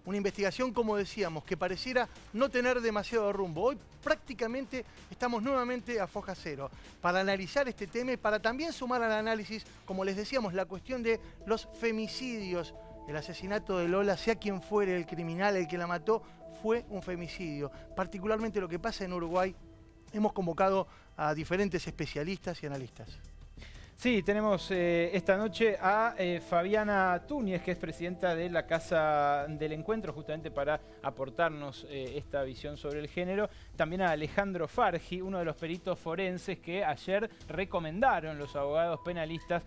Una investigación, como decíamos, que pareciera no tener demasiado rumbo. Hoy prácticamente estamos nuevamente a foja cero para analizar este tema y para también sumar al análisis, como les decíamos, la cuestión de los femicidios. El asesinato de Lola, sea quien fuere el criminal, el que la mató, fue un femicidio. Particularmente lo que pasa en Uruguay, hemos convocado a diferentes especialistas y analistas. Sí, tenemos esta noche a Fabiana Túñez, que es presidenta de la Casa del Encuentro, justamente para aportarnos esta visión sobre el género. También a Alejandro Fargi, uno de los peritos forenses que ayer recomendaron los abogados penalistas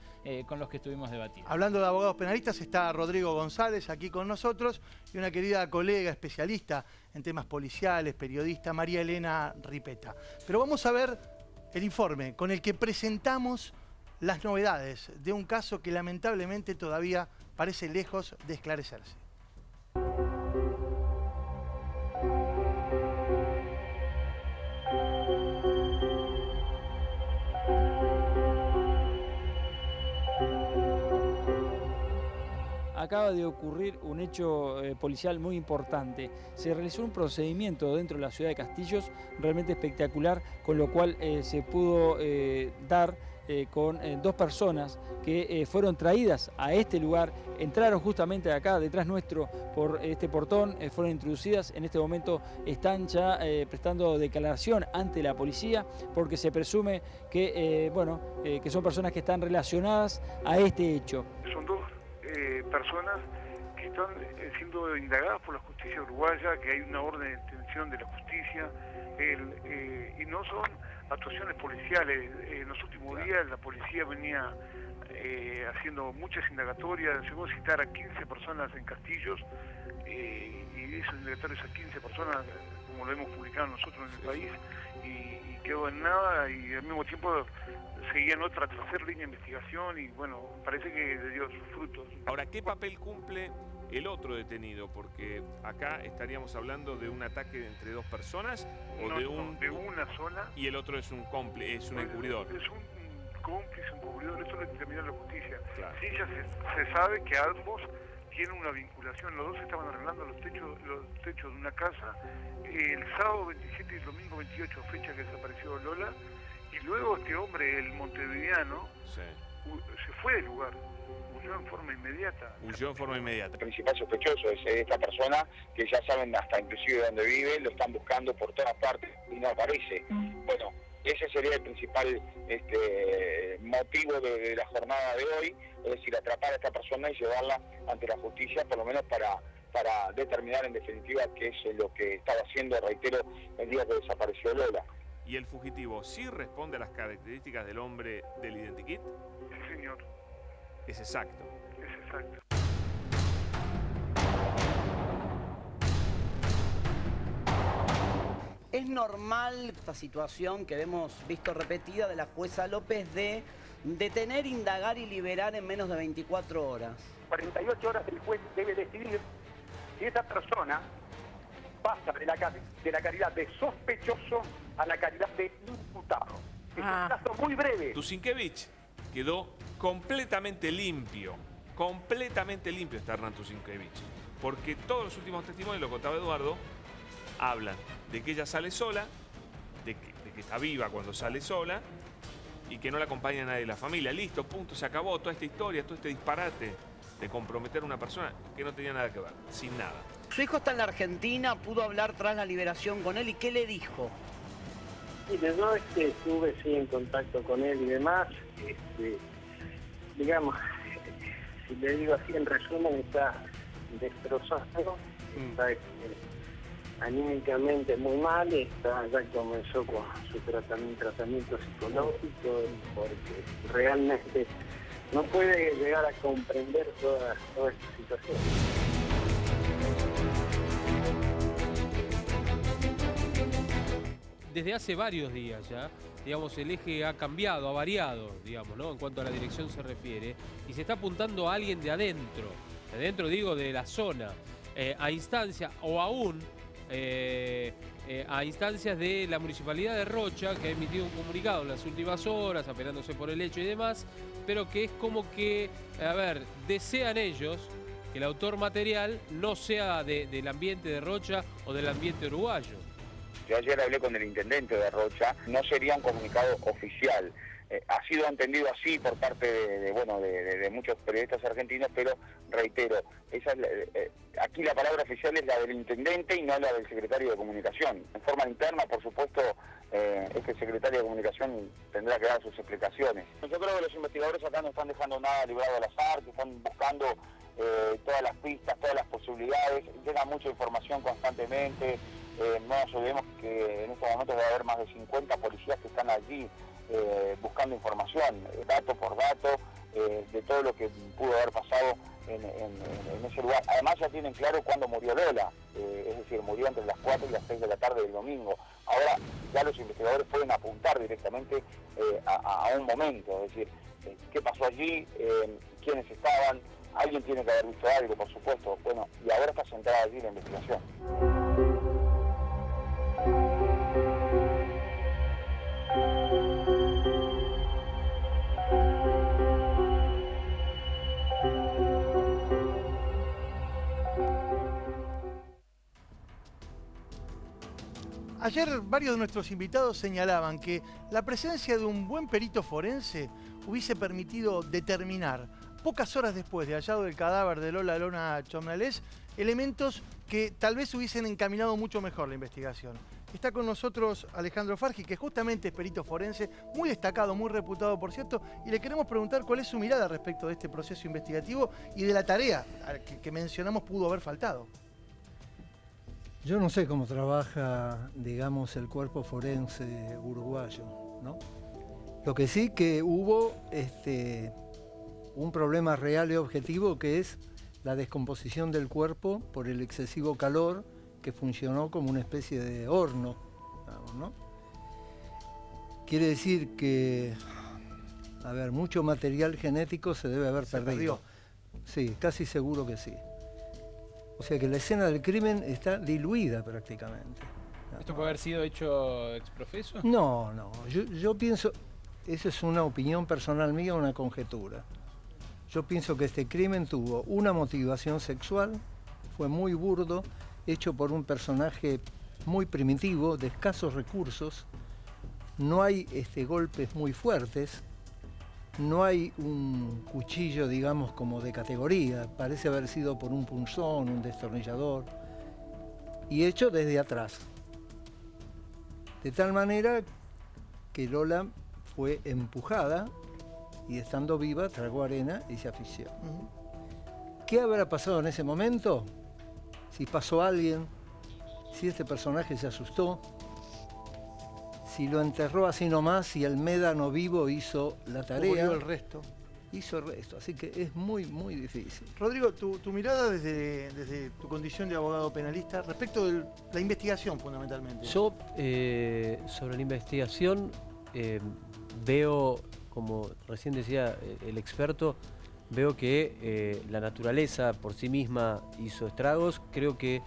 con los que estuvimos debatiendo. Hablando de abogados penalistas, está Rodrigo González aquí con nosotros y una querida colega especialista en temas policiales, periodista, María Elena Ripeta. Pero vamos a ver el informe con el que presentamos las novedades de un caso que lamentablemente todavía parece lejos de esclarecerse. Acaba de ocurrir un hecho policial muy importante. Se realizó un procedimiento dentro de la ciudad de Castillos realmente espectacular, con lo cual se pudo dar con dos personas que fueron traídas a este lugar, entraron justamente acá detrás nuestro por este portón, fueron introducidas, en este momento están ya prestando declaración ante la policía porque se presume que, que son personas que están relacionadas a este hecho. Son dos personas que están siendo indagadas por la justicia uruguaya, que hay una orden de detención de la justicia, y no son actuaciones policiales. En los últimos días la policía venía haciendo muchas indagatorias, llegó a citar a 15 personas en Castillos, y esos indagatorios a 15 personas, como lo hemos publicado nosotros en el país, y quedó en nada, y al mismo tiempo seguían otra tercera línea de investigación, y bueno, parece que le dio sus frutos. Ahora, ¿qué papel cumple el otro detenido? Porque acá estaríamos hablando de un ataque entre dos personas, o no, de una sola. Y el otro es un cómplice, es un encubridor. Es un cómplice, un encubridor, eso lo determina la justicia. Claro. Sí, ya se sabe que ambos tienen una vinculación, los dos estaban arreglando los techos de una casa el sábado 27 y el domingo 28, fecha que desapareció Lola, y luego este hombre, el montevideano, sí, se fue del lugar, huyó en forma inmediata. Huyó en forma inmediata. El principal sospechoso es esta persona, que ya saben hasta inclusive dónde vive, lo están buscando por todas partes y no aparece. Bueno, ese sería el principal motivo de la jornada de hoy, es decir, atrapar a esta persona y llevarla ante la justicia, por lo menos para determinar en definitiva qué es lo que estaba haciendo, reitero, el día que desapareció Lola. ¿Y el fugitivo sí responde a las características del hombre del identikit? Sí, señor. Es exacto. Es exacto. Es normal esta situación que hemos visto repetida de la jueza López de detener, indagar y liberar en menos de 24 horas. 48 horas el juez debe decidir si esa persona pasa de la calidad de sospechoso a la calidad de imputado. Es un plazo muy breve. Tusinkevich quedó completamente limpio está Hernán Tusinkevich, porque todos los últimos testimonios, lo contaba Eduardo, hablan de que ella sale sola, de que está viva cuando sale sola y que no la acompaña nadie de la familia. Listo, punto, se acabó toda esta historia, todo este disparate de comprometer a una persona que no tenía nada que ver, sin nada. Su hijo está en la Argentina, pudo hablar tras la liberación con él, ¿y qué le dijo? Mire, no estuve sí en contacto con él y demás, digamos, si le digo así en resumen, está destrozado, está anímicamente muy mal, ya comenzó con su tratamiento psicológico, porque realmente no puede llegar a comprender toda esta situación. Desde hace varios días ya, digamos, el eje ha cambiado, ha variado, digamos, ¿no? En cuanto a la dirección se refiere, y se está apuntando a alguien de adentro digo, de la zona, a instancia, o aún a instancias de la Municipalidad de Rocha, que ha emitido un comunicado en las últimas horas, apelándose por el hecho y demás, pero que es como que, a ver, desean ellos que el autor material no sea del ambiente de Rocha o del ambiente uruguayo. Yo ayer hablé con el intendente de Rocha, no sería un comunicado oficial. Ha sido entendido así por parte de muchos periodistas argentinos, pero reitero, aquí la palabra oficial es la del intendente y no la del secretario de Comunicación. En forma interna, por supuesto, el secretario de Comunicación tendrá que dar sus explicaciones. Yo creo que los investigadores acá no están dejando nada librado al azar, que están buscando todas las pistas, todas las posibilidades, llega mucha información constantemente. No nos olvidemos que en estos momentos debe haber más de 50 policías que están allí buscando información, dato por dato, de todo lo que pudo haber pasado en ese lugar. Además ya tienen claro cuándo murió Lola, es decir, murió entre las 4 y las 6 de la tarde del domingo. Ahora ya los investigadores pueden apuntar directamente a un momento, es decir, qué pasó allí, quiénes estaban, alguien tiene que haber visto algo, por supuesto. Bueno, y ahora está centrada allí la investigación. Ayer varios de nuestros invitados señalaban que la presencia de un buen perito forense hubiese permitido determinar, pocas horas después de hallado del cadáver de Lola Lona Chomnales, elementos que tal vez hubiesen encaminado mucho mejor la investigación. Está con nosotros Alejandro Fargi, que justamente es perito forense, muy destacado, muy reputado, por cierto, y le queremos preguntar cuál es su mirada respecto de este proceso investigativo y de la tarea que mencionamos pudo haber faltado. Yo no sé cómo trabaja, digamos, el cuerpo forense uruguayo, ¿no? Lo que sí que hubo un problema real y objetivo, que es la descomposición del cuerpo por el excesivo calor, que funcionó como una especie de horno, digamos, ¿no? Quiere decir que, a ver, mucho material genético se debe haber perdido. Sí, casi seguro que sí. O sea que la escena del crimen está diluida prácticamente. ¿Esto puede haber sido hecho ex profeso? No, no. Yo pienso, esa es una opinión personal mía, una conjetura. Yo pienso que este crimen tuvo una motivación sexual, fue muy burdo, hecho por un personaje muy primitivo, de escasos recursos. No hay golpes muy fuertes. No hay un cuchillo, digamos, como de categoría. Parece haber sido por un punzón, un destornillador. Y hecho desde atrás. De tal manera que Lola fue empujada y, estando viva, tragó arena y se asfixió. ¿Qué habrá pasado en ese momento? Si pasó alguien, si este personaje se asustó, si lo enterró así nomás y el médano vivo hizo la tarea. Hizo el resto. Hizo el resto, así que es muy, muy difícil. Rodrigo, tu mirada desde tu condición de abogado penalista respecto de la investigación, fundamentalmente. Yo, sobre la investigación, veo, como recién decía el experto, veo que la naturaleza por sí misma hizo estragos. Creo que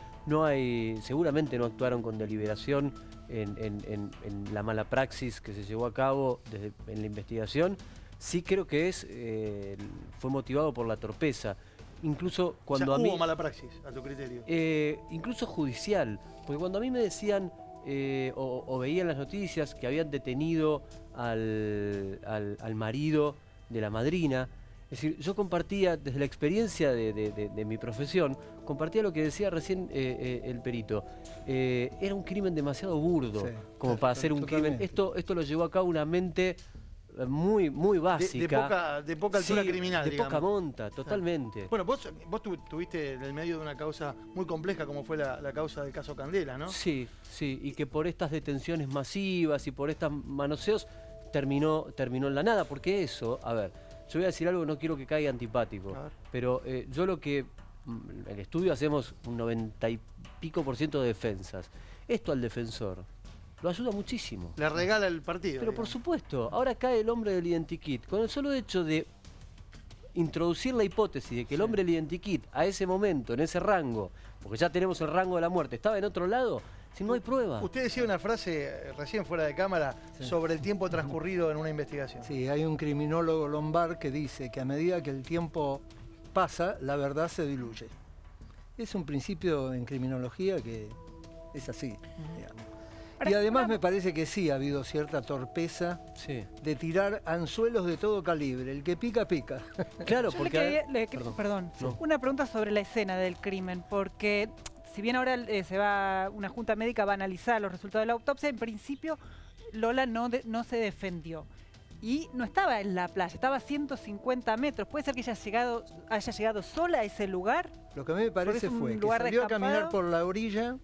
seguramente no actuaron con deliberación en la mala praxis que se llevó a cabo en la investigación. Sí creo que fue motivado por la torpeza. Incluso cuando hubo mala praxis, a tu criterio. Incluso judicial. Porque cuando a mí me decían o veían las noticias que habían detenido al marido de la madrina, es decir, yo compartía, desde la experiencia de mi profesión, compartía lo que decía recién el perito. Era un crimen demasiado burdo como para hacer un crimen. Esto lo llevó a cabo una mente muy, muy básica. De poca altura criminal, de digamos. poca monta, totalmente. Bueno, vos tuviste en el medio de una causa muy compleja como fue la causa del caso Candela, ¿no? Sí, y que por estas detenciones masivas y por estos manoseos terminó en la nada, porque eso, a ver, yo voy a decir algo que no quiero que caiga antipático, pero yo en el estudio hacemos un 90 y pico % de defensas. Esto al defensor lo ayuda muchísimo. Le regala el partido. Pero por supuesto, ahora cae el hombre del identikit. Con el solo hecho de introducir la hipótesis de que el hombre del identikit a ese momento, en ese rango, porque ya tenemos el rango de la muerte, estaba en otro lado, si no hay prueba. Usted decía una frase recién fuera de cámara sobre el tiempo transcurrido en una investigación. Sí, hay un criminólogo Lombard que dice que a medida que el tiempo pasa, la verdad se diluye. Es un principio en criminología que es así, digamos. Y además me parece que sí ha habido cierta torpeza de tirar anzuelos de todo calibre. El que pica, pica. Claro, porque... Perdón. No. Una pregunta sobre la escena del crimen, porque si bien ahora una junta médica va a analizar los resultados de la autopsia, en principio Lola no se defendió. Y no estaba en la playa, estaba a 150 metros. ¿Puede ser que haya llegado sola a ese lugar? Lo que a mí me parece fue que salió a caminar por la orilla,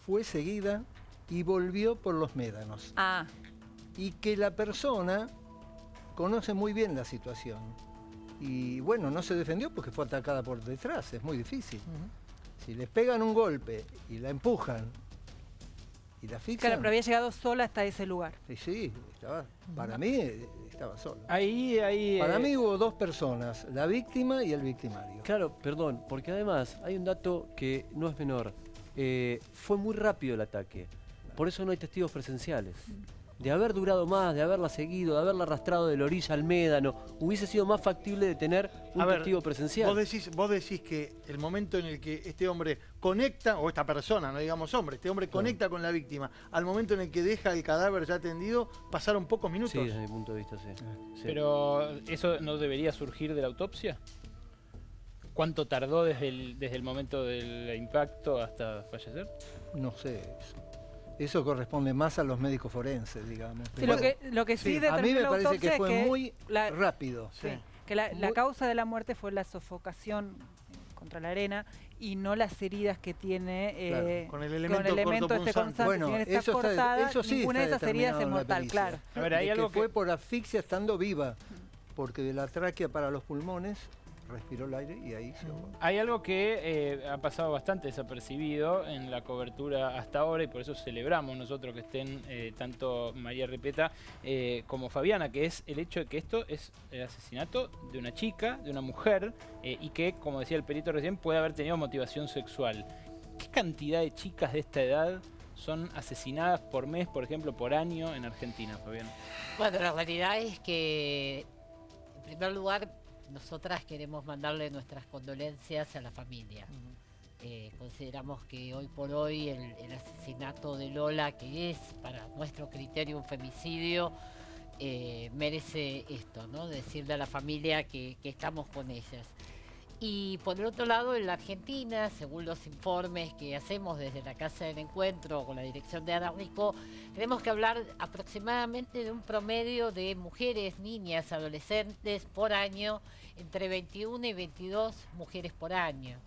fue seguida y volvió por los médanos. Y que la persona conoce muy bien la situación. Y bueno, no se defendió porque fue atacada por detrás, es muy difícil. Si les pegan un golpe y la empujan y la asfixian... Claro, pero había llegado sola hasta ese lugar. Sí, para mí estaba sola. Ahí, para mí hubo dos personas, la víctima y el victimario. Claro, perdón, porque además hay un dato que no es menor. Fue muy rápido el ataque. Por eso no hay testigos presenciales. De haber durado más, de haberla seguido, de haberla arrastrado de la orilla al médano, hubiese sido más factible de tener un testigo presencial. Vos decís que el momento en el que este hombre conecta, o esta persona, no digamos hombre, este hombre conecta con la víctima, al momento en el que deja el cadáver ya tendido, pasaron pocos minutos. Sí, desde mi punto de vista, sí. Pero ¿eso no debería surgir de la autopsia? ¿Cuánto tardó desde el momento del impacto hasta fallecer? No sé eso corresponde más a los médicos forenses, digamos. Sí, lo que sí a mí me parece que fue muy rápido. Que la causa de la muerte fue la sofocación contra la arena y no las heridas que tiene con el elemento cortopunzante. Bueno, si bien está cortada, eso sí ninguna de esas heridas es mortal, claro. A ver, hay algo que fue por asfixia estando viva, porque de la tráquea para los pulmones respiró el aire y ahí se ahogó. Hay algo que ha pasado bastante desapercibido en la cobertura hasta ahora y por eso celebramos nosotros que estén tanto María Repeta como Fabiana, que es el hecho de que esto es el asesinato de una chica, de una mujer y que, como decía el perito recién, puede haber tenido motivación sexual. ¿Qué cantidad de chicas de esta edad son asesinadas por mes, por ejemplo, por año en Argentina, Fabiana? Bueno, la realidad es que, en primer lugar, nosotras queremos mandarle nuestras condolencias a la familia. Consideramos que hoy por hoy el asesinato de Lola, que es para nuestro criterio un femicidio, merece esto, ¿no? Decirle a la familia que estamos con ellas. Y por el otro lado, en la Argentina, según los informes que hacemos desde la Casa del Encuentro con la dirección de Ana Rico, tenemos que hablar aproximadamente de un promedio de mujeres, niñas, adolescentes por año, entre 21 y 22 mujeres por año.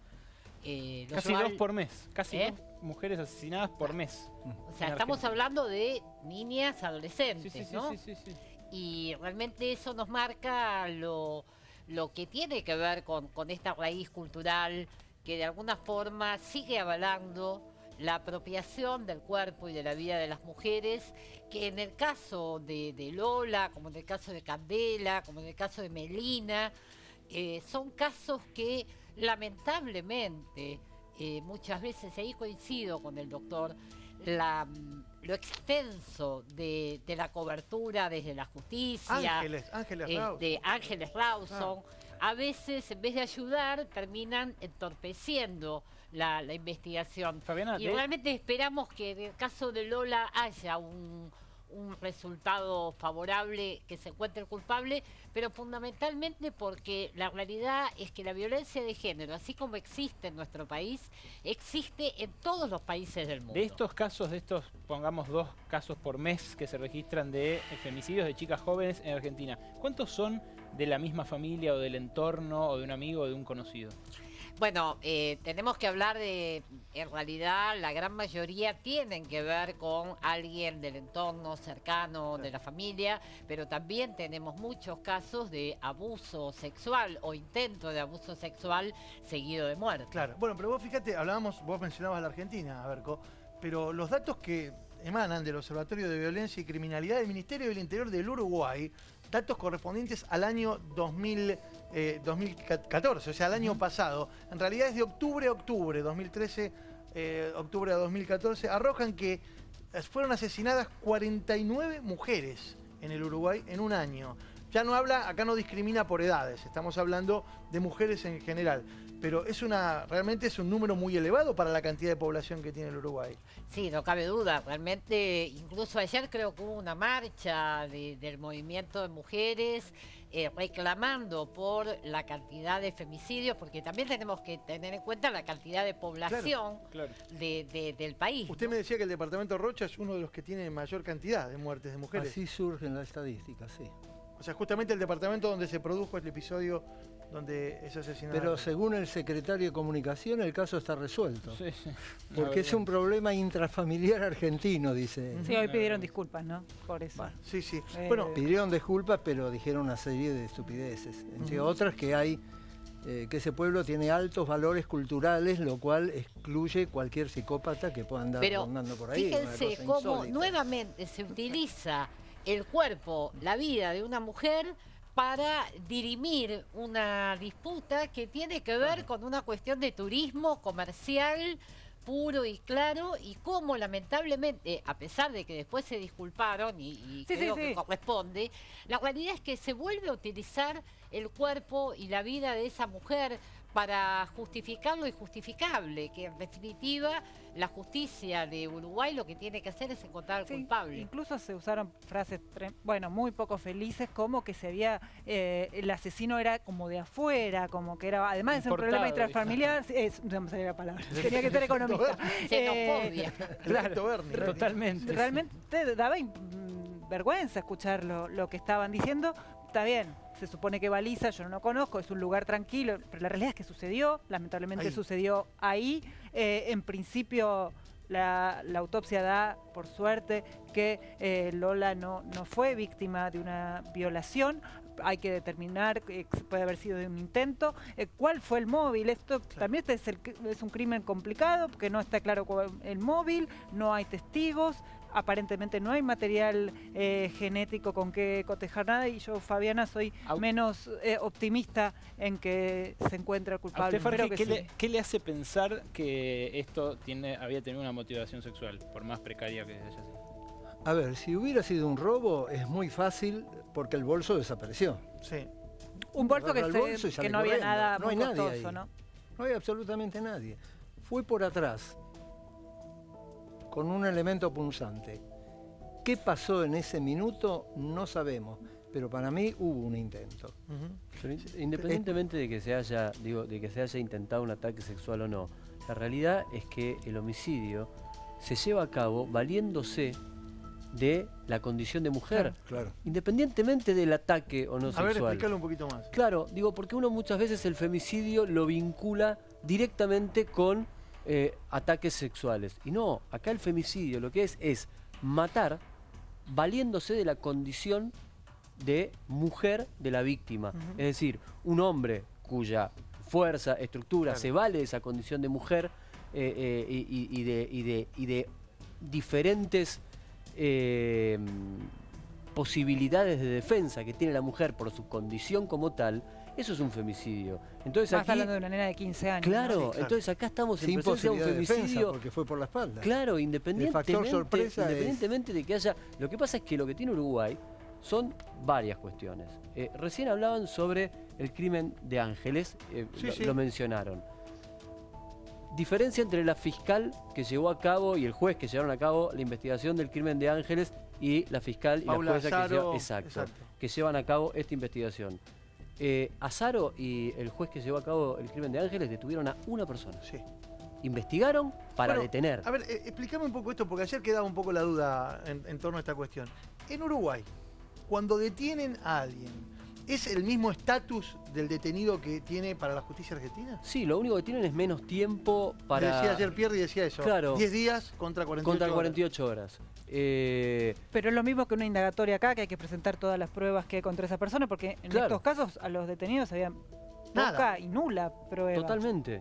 Casi dos por mes, casi dos mujeres asesinadas por mes. O sea, estamos hablando de niñas, adolescentes, ¿no? Sí. Y realmente eso nos marca lo que tiene que ver con esta raíz cultural que de alguna forma sigue avalando la apropiación del cuerpo y de la vida de las mujeres, que en el caso de Lola, como en el caso de Candela, como en el caso de Melina, son casos que lamentablemente muchas veces, ahí coincido con el doctor, lo extenso de la cobertura desde la justicia, de Ángeles Rawson, a veces en vez de ayudar terminan entorpeciendo la investigación. Fabiana, y realmente esperamos que en el caso de Lola haya un resultado favorable, que se encuentre el culpable, pero fundamentalmente porque la realidad es que la violencia de género, así como existe en nuestro país, existe en todos los países del mundo. De estos casos, pongamos 2 casos por mes que se registran de femicidios de chicas jóvenes en Argentina, ¿cuántos son de la misma familia o del entorno o de un amigo o de un conocido? Bueno, tenemos que hablar de, en realidad, la gran mayoría tienen que ver con alguien del entorno cercano de la familia, pero también tenemos muchos casos de abuso sexual o intento de abuso sexual seguido de muerte. Claro, bueno, pero vos fíjate, vos mencionabas la Argentina, Berco, pero los datos que emanan del Observatorio de Violencia y Criminalidad del Ministerio del Interior del Uruguay, datos correspondientes al año 2014, o sea, al año pasado, en realidad es de octubre a octubre, 2013, octubre a 2014, arrojan que fueron asesinadas 49 mujeres en el Uruguay en un año. ya no habla, acá no discrimina por edades, estamos hablando de mujeres en general. Pero realmente es un número muy elevado para la cantidad de población que tiene el Uruguay. Sí, no cabe duda. Realmente, incluso ayer creo que hubo una marcha del movimiento de mujeres reclamando por la cantidad de femicidios, porque también tenemos que tener en cuenta la cantidad de población del país. Usted me decía que el departamento Rocha es uno de los que tiene mayor cantidad de muertes de mujeres. Así surge en la estadística, sí. O sea, justamente el departamento donde se produjo el episodio donde es asesinado. Pero según el secretario de Comunicación, el caso está resuelto. Sí, sí. Porque es un problema intrafamiliar argentino, dice. Sí, hoy pidieron disculpas, ¿no? Por eso. Bueno, sí, sí. Bueno, pidieron disculpas, pero dijeron una serie de estupideces. Entre otras que hay que ese pueblo tiene altos valores culturales, lo cual excluye cualquier psicópata que pueda andar rondando por ahí. Fíjense cómo nuevamente se utiliza el cuerpo, la vida de una mujer para dirimir una disputa que tiene que ver con una cuestión de turismo comercial puro y claro, y cómo lamentablemente, a pesar de que después se disculparon y creo que corresponde, la realidad es que se vuelve a utilizar el cuerpo y la vida de esa mujer para justificar lo injustificable, que en definitiva la justicia de Uruguay lo que tiene que hacer es encontrar al culpable. Incluso se usaron frases, muy poco felices, como que se había, el asesino era como de afuera, como que era, además de ser un problema intrafamiliar, no me salía la palabra, tenía que ser economista. Xenofobia. Claro, totalmente. Realmente daba vergüenza escuchar lo que estaban diciendo. Está bien, se supone que Baliza, yo no lo conozco, es un lugar tranquilo, pero la realidad es que sucedió, lamentablemente sucedió ahí. En principio la autopsia da, por suerte, que Lola no fue víctima de una violación. Hay que determinar que puede haber sido de un intento. ¿Cuál fue el móvil? Esto también es un crimen complicado, porque no está claro cuál el móvil, no hay testigos. Aparentemente no hay material genético con que cotejar nada, y yo, Fabiana, soy menos optimista en que se encuentre el culpable. ¿A usted, Jorge, qué le hace pensar que esto había tenido una motivación sexual, por más precaria que haya sido? A ver, si hubiera sido un robo es muy fácil porque el bolso desapareció. Sí. Un bolso que no había nada muy costoso, ¿no? No hay absolutamente nadie. Fue por atrás, con un elemento punzante. ¿Qué pasó en ese minuto? No sabemos, pero para mí hubo un intento. Pero independientemente de que se haya intentado un ataque sexual o no, la realidad es que el homicidio se lleva a cabo valiéndose de la condición de mujer, independientemente del ataque o no sexual. A ver, explícalo un poquito más. Claro, porque uno muchas veces el femicidio lo vincula directamente con ataques sexuales. Y no, acá el femicidio lo que es matar valiéndose de la condición de mujer de la víctima. Es decir, un hombre cuya fuerza, estructura se vale de esa condición de mujer y de diferentes posibilidades de defensa que tiene la mujer por su condición como tal. Eso es un femicidio. Entonces estás hablando de una nena de 15 años. Claro, ¿no? Sí, entonces acá estamos en sin presencia de un femicidio. Defensa porque fue por la espalda. Claro, independientemente de que haya... Lo que pasa es que lo que tiene Uruguay son varias cuestiones. Recién hablaban sobre el crimen de Ángeles, lo mencionaron. Diferencia entre la fiscal que llevó a cabo y el juez que llevaron a cabo la investigación del crimen de Ángeles y la fiscal y Paula la jueza Azaro, que llevan a cabo esta investigación. Azaro y el juez que llevó a cabo el crimen de Ángeles detuvieron a una persona. Investigaron para detener. A ver, explícame un poco esto, porque ayer quedaba un poco la duda en torno a esta cuestión. En Uruguay, cuando detienen a alguien, ¿es el mismo estatus del detenido que tiene para la justicia argentina? Sí, lo único que tienen es menos tiempo para... Decía ayer Pierre y decía eso. Claro. 10 días contra 48 horas. Pero es lo mismo que una indagatoria acá, que hay que presentar todas las pruebas que hay contra esa persona, porque en estos casos a los detenidos habían poca y nula prueba. Totalmente,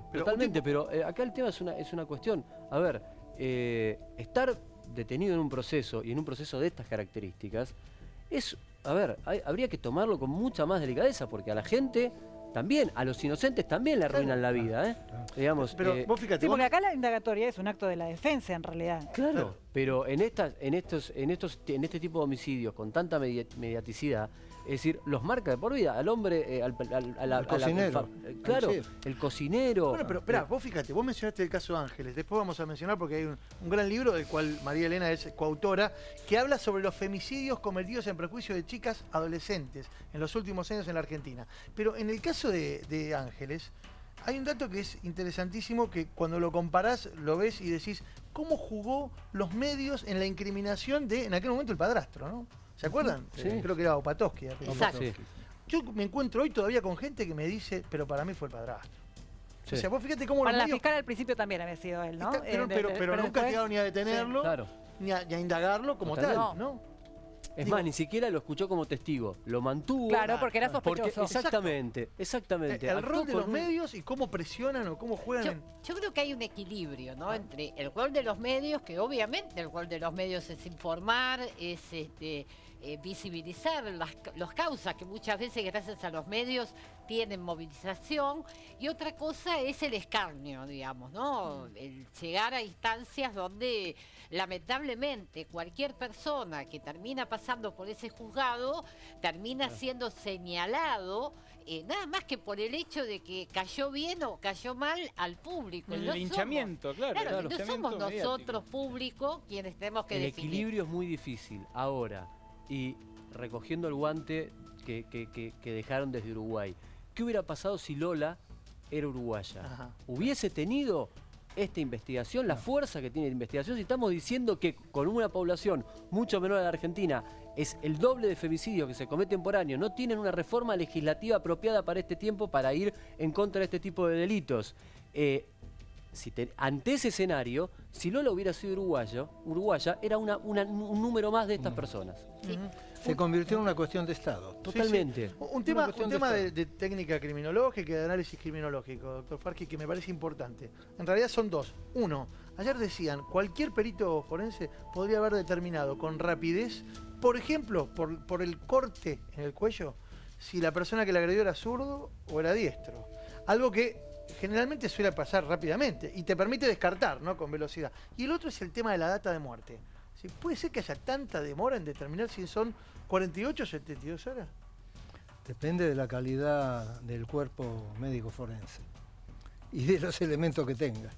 pero acá el tema es una cuestión. A ver, estar detenido en un proceso, y en un proceso de estas características, habría que tomarlo con mucha más delicadeza, porque a la gente también, a los inocentes también le arruinan la vida, Digamos, pero vos fíjate, sí, porque acá la indagatoria es un acto de la defensa en realidad. Claro, pero en este tipo de homicidios con tanta mediaticidad, Es decir, los marca de por vida. Al hombre, al cocinero. Claro, el cocinero. Bueno, pero espera, vos fíjate, vos mencionaste el caso Ángeles. Después vamos a mencionar porque hay un gran libro del cual María Elena es coautora, que habla sobre los femicidios cometidos en perjuicio de chicas adolescentes en los últimos años en la Argentina. Pero en el caso de Ángeles, hay un dato que es interesantísimo, que cuando lo comparás, lo ves y decís, ¿cómo jugó los medios en la incriminación de, en aquel momento, el padrastro, ¿no? ¿Se acuerdan? Sí. Creo que era Opatowski. Exacto. Sí. Yo me encuentro hoy todavía con gente que me dice, pero para mí fue el padrastro. Sí. O sea, vos fíjate cómo Para los la medios... fiscal al principio también había sido él, ¿no? Pero nunca después- llegaron ni a detenerlo, Sí, claro. ni a indagarlo como Totalmente. tal, ¿no? Es Digo- más, ni siquiera lo escuchó como testigo. Lo mantuvo. Claro, porque era sospechoso. Exactamente. El Actuó rol de con los un- medios y cómo presionan o cómo juegan. Yo creo que hay un equilibrio, ¿no? Entre el rol de los medios, que obviamente el rol de los medios es informar, es visibilizar las causas que muchas veces gracias a los medios tienen movilización, y otra cosa es el escarnio, digamos, ¿no? El llegar a instancias donde lamentablemente cualquier persona que termina pasando por ese juzgado termina siendo señalado nada más que por el hecho de que cayó bien o cayó mal al público. El No linchamiento, somos, claro, el no linchamiento somos mediático. nosotros público quienes tenemos que El definir. equilibrio es muy difícil. Ahora, y recogiendo el guante que dejaron desde Uruguay, ¿qué hubiera pasado si Lola era uruguaya? Ajá. ¿Hubiese tenido esta investigación, la fuerza que tiene la investigación? Si estamos diciendo que con una población mucho menor a la Argentina es el doble de femicidios que se cometen por año, no tienen una reforma legislativa apropiada para este tiempo para ir en contra de este tipo de delitos. Ante ese escenario, si Lola hubiera sido uruguaya, era un número más de estas personas. Se convirtió en una cuestión de Estado. Totalmente. Un Una tema, cuestión de técnica criminológica y de análisis criminológico, doctor Farqui, que me parece importante. En realidad son dos. Uno, ayer decían, cualquier perito forense podría haber determinado con rapidez, por ejemplo, por el corte en el cuello, si la persona que le agredió era zurdo o era diestro. Algo que generalmente suele pasar rápidamente y te permite descartar, ¿no? Con velocidad. Y el otro es el tema de la data de muerte. ¿Sí? ¿Puede ser que haya tanta demora en determinar si son 48 o 72 horas? Depende de la calidad del cuerpo médico forense y de los elementos que tenga.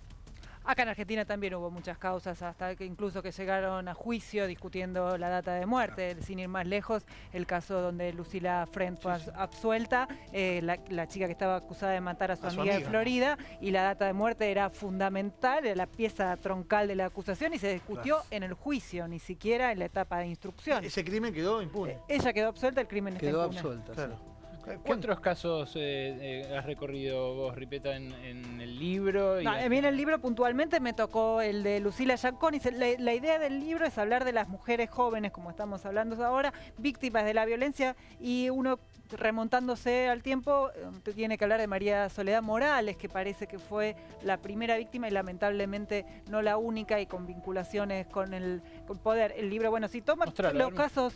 Acá en Argentina también hubo muchas causas, hasta que incluso que llegaron a juicio discutiendo la data de muerte. Sin ir más lejos, el caso donde Lucila Friend fue absuelta, la chica que estaba acusada de matar a su amiga de Florida, y la data de muerte era fundamental, era la pieza troncal de la acusación, y se discutió en el juicio, ni siquiera en la etapa de instrucción. Ese crimen quedó impune. Ella quedó absuelta, el crimen Quedó está impune. absuelta. Claro. ¿Qué otros casos has recorrido vos, Ripeta, en el libro? No, a mí en el libro puntualmente me tocó el de Lucila Giacconi. La idea del libro es hablar de las mujeres jóvenes, como estamos hablando ahora, víctimas de la violencia, y uno remontándose al tiempo tiene que hablar de María Soledad Morales, que parece que fue la primera víctima y lamentablemente no la única, y con vinculaciones con el poder. El libro, bueno, si toma los casos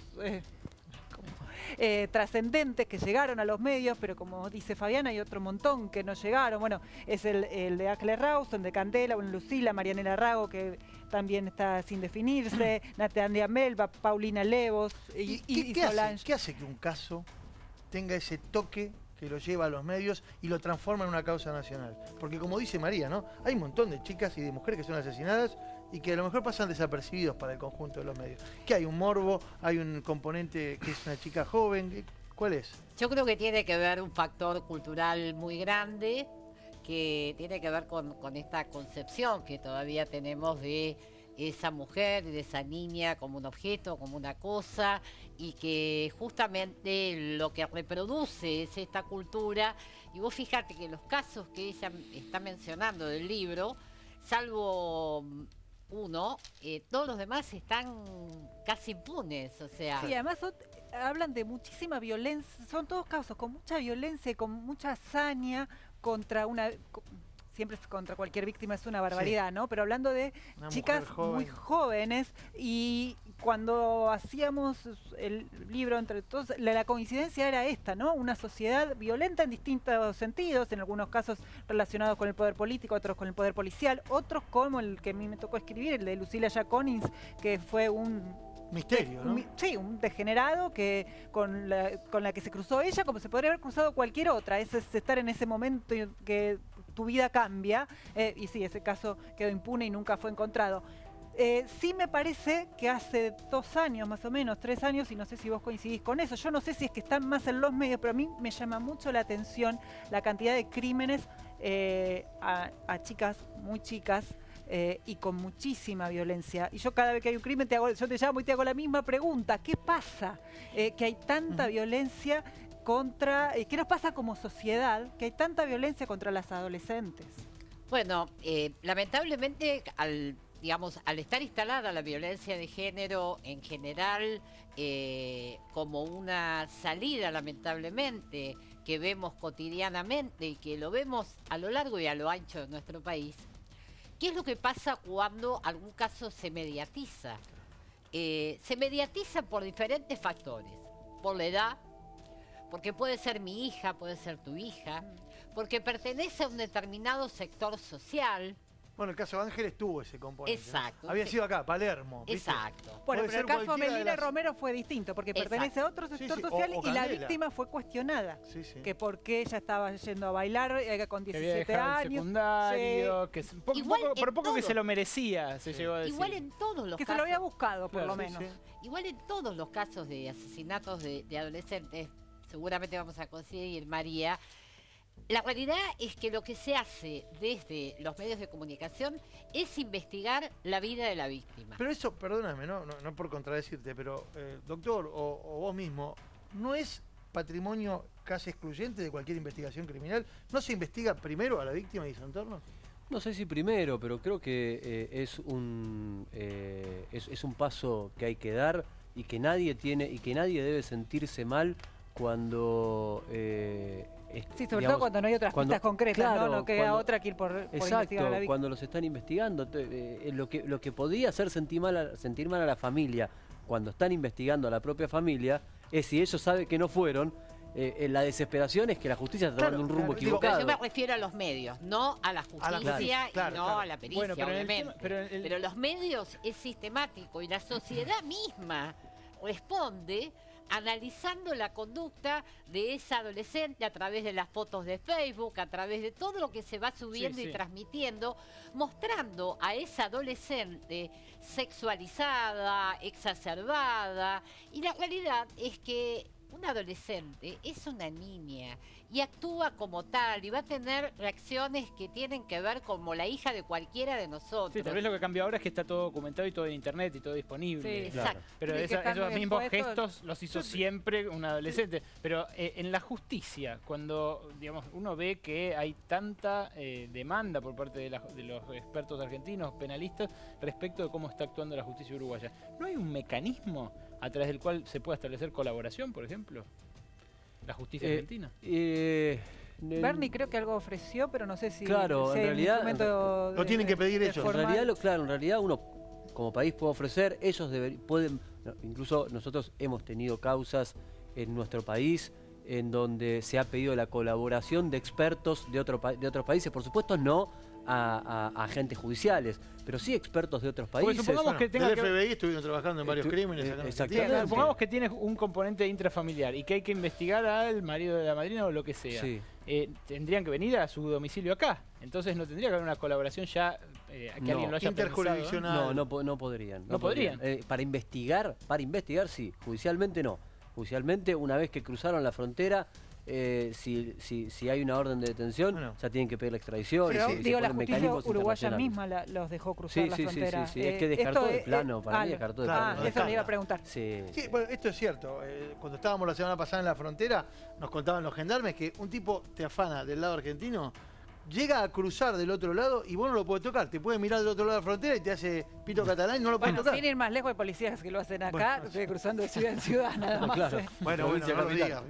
trascendentes que llegaron a los medios, pero como dice Fabiana, hay otro montón que no llegaron. Bueno, es el de Acle Rawson, de Candela, bueno, Lucila, Marianela Rago, que también está sin definirse, Natalia Melba, Paulina Levos y ¿Qué Solange. ¿Qué hace que un caso tenga ese toque que lo lleva a los medios y lo transforma en una causa nacional? Porque como dice María, ¿no? Hay un montón de chicas y de mujeres que son asesinadas y que a lo mejor pasan desapercibidos para el conjunto de los medios. ¿Qué hay? ¿Un morbo? ¿Hay un componente que es una chica joven? ¿Cuál es? Yo creo que tiene que ver un factor cultural muy grande, que tiene que ver con esta concepción que todavía tenemos de esa mujer, de esa niña como un objeto, como una cosa, y que justamente lo que reproduce es esta cultura. Y vos fíjate que los casos que ella está mencionando del libro, salvo uno, todos los demás están casi impunes, o sea... Sí, además hablan de muchísima violencia, son todos casos con mucha violencia y con mucha hazaña contra siempre contra cualquier víctima es una barbaridad, Sí. ¿no? Pero hablando de Una chicas mujer joven. muy jóvenes, y cuando hacíamos el libro entre todos, la coincidencia era esta, ¿no? Una sociedad violenta en distintos sentidos, en algunos casos relacionados con el poder político, otros con el poder policial, otros como el que a mí me tocó escribir, el de Lucila Giacconi, que fue un Misterio, ¿no? Sí, un degenerado que con la que se cruzó ella, como se podría haber cruzado cualquier otra. Es estar en ese momento que tu vida cambia. Y sí, ese caso quedó impune y nunca fue encontrado. Sí me parece que hace 2 años, más o menos, 3 años, y no sé si vos coincidís con eso, yo no sé si es que están más en los medios, pero a mí me llama mucho la atención la cantidad de crímenes a chicas muy chicas, y con muchísima violencia. Y yo cada vez que hay un crimen, yo te llamo y te hago la misma pregunta. ¿Qué pasa? Que hay tanta violencia contra... ¿Qué nos pasa como sociedad? Que hay tanta violencia contra las adolescentes. Bueno, lamentablemente al estar instalada la violencia de género en general como una salida, lamentablemente, que vemos cotidianamente y que lo vemos a lo largo y a lo ancho de nuestro país, ¿qué es lo que pasa cuando algún caso se mediatiza? Se mediatiza por diferentes factores. Por la edad, porque puede ser mi hija, puede ser tu hija, porque pertenece a un determinado sector social. Bueno, el caso de Ángeles tuvo ese componente. Exacto. ¿No? Había sido acá, Palermo. ¿viste? Exacto. Bueno, pero el caso Melina Romero fue distinto, porque pertenece a otro sector social y la víctima fue cuestionada. Que por qué ella estaba yendo a bailar con 17 años. Secundario, que por poco que se lo merecía, se llegó a decir. Igual en todos los que casos. se lo había buscado, por lo menos. Igual en todos los casos de asesinatos de adolescentes, seguramente vamos a conseguir, María. La realidad es que lo que se hace desde los medios de comunicación es investigar la vida de la víctima. Pero eso, perdóname, no por contradecirte, pero doctor o vos mismo, ¿no es patrimonio casi excluyente de cualquier investigación criminal? ¿No se investiga primero a la víctima y su entorno? No sé si primero, pero creo que es un paso que hay que dar y que nadie debe sentirse mal cuando... sí, sobre todo cuando no hay otras pistas concretas, claro, no queda otra que ir por investigar a la víctima. Cuando los están investigando, lo que podía hacer sentir mal a la familia cuando están investigando a la propia familia es si ellos saben que no fueron. La desesperación es que la justicia está tomando un rumbo equivocado. Pero yo me refiero a los medios, no a la justicia y no a la pericia, bueno, obviamente. Pero los medios es sistemático y la sociedad misma responde analizando la conducta de esa adolescente a través de las fotos de Facebook, a través de todo lo que se va subiendo y transmitiendo, mostrando a esa adolescente sexualizada, exacerbada. Y la realidad es que una adolescente es una niña y actúa como tal y va a tener reacciones que tienen que ver como la hija de cualquiera de nosotros. Sí, tal vez lo que cambió ahora es que está todo documentado y todo en internet y todo disponible. Sí, claro. Pero esos mismos gestos los hizo siempre un adolescente. Pero en la justicia, cuando uno ve que hay tanta demanda por parte de los expertos argentinos, penalistas, respecto de cómo está actuando la justicia uruguaya, ¿no hay un mecanismo a través del cual se pueda establecer colaboración, por ejemplo? La justicia argentina. Bernie creo que algo ofreció, pero no sé si... Claro, en realidad... Lo tienen que pedir ellos. En realidad uno como país puede ofrecer, ellos pueden... Incluso nosotros hemos tenido causas en nuestro país en donde se ha pedido la colaboración de expertos de otros países. Por supuesto no a agentes judiciales, pero sí expertos de otros países. Supongamos que del FBI estuvieron trabajando en varios crímenes. Exactamente. Supongamos que tienes un componente intrafamiliar y que hay que investigar al marido de la madrina o lo que sea. Sí. Tendrían que venir a su domicilio acá. Entonces no tendría que haber una colaboración ya que alguien lo haya interjurisdiccional. No podrían. ¿No podrían? Para investigar sí. Judicialmente no. Judicialmente, una vez que cruzaron la frontera, si hay una orden de detención, ya tienen que pedir la extradición. Digo, la justicia uruguaya misma los dejó cruzar la frontera. Sí, es que descartó de plano, para mí descartó de plano. Eso le iba a preguntar. Sí, bueno, esto es cierto. Cuando estábamos la semana pasada en la frontera, nos contaban los gendarmes que un tipo te afana del lado argentino, llega a cruzar del otro lado y vos no lo podés tocar. Te puede mirar del otro lado de la frontera y te hace pito catalán y no lo podés tocar. Sin ir más lejos, hay policías que lo hacen acá, cruzando de ciudad en ciudad, nada más. Claro. Bueno, no lo digas,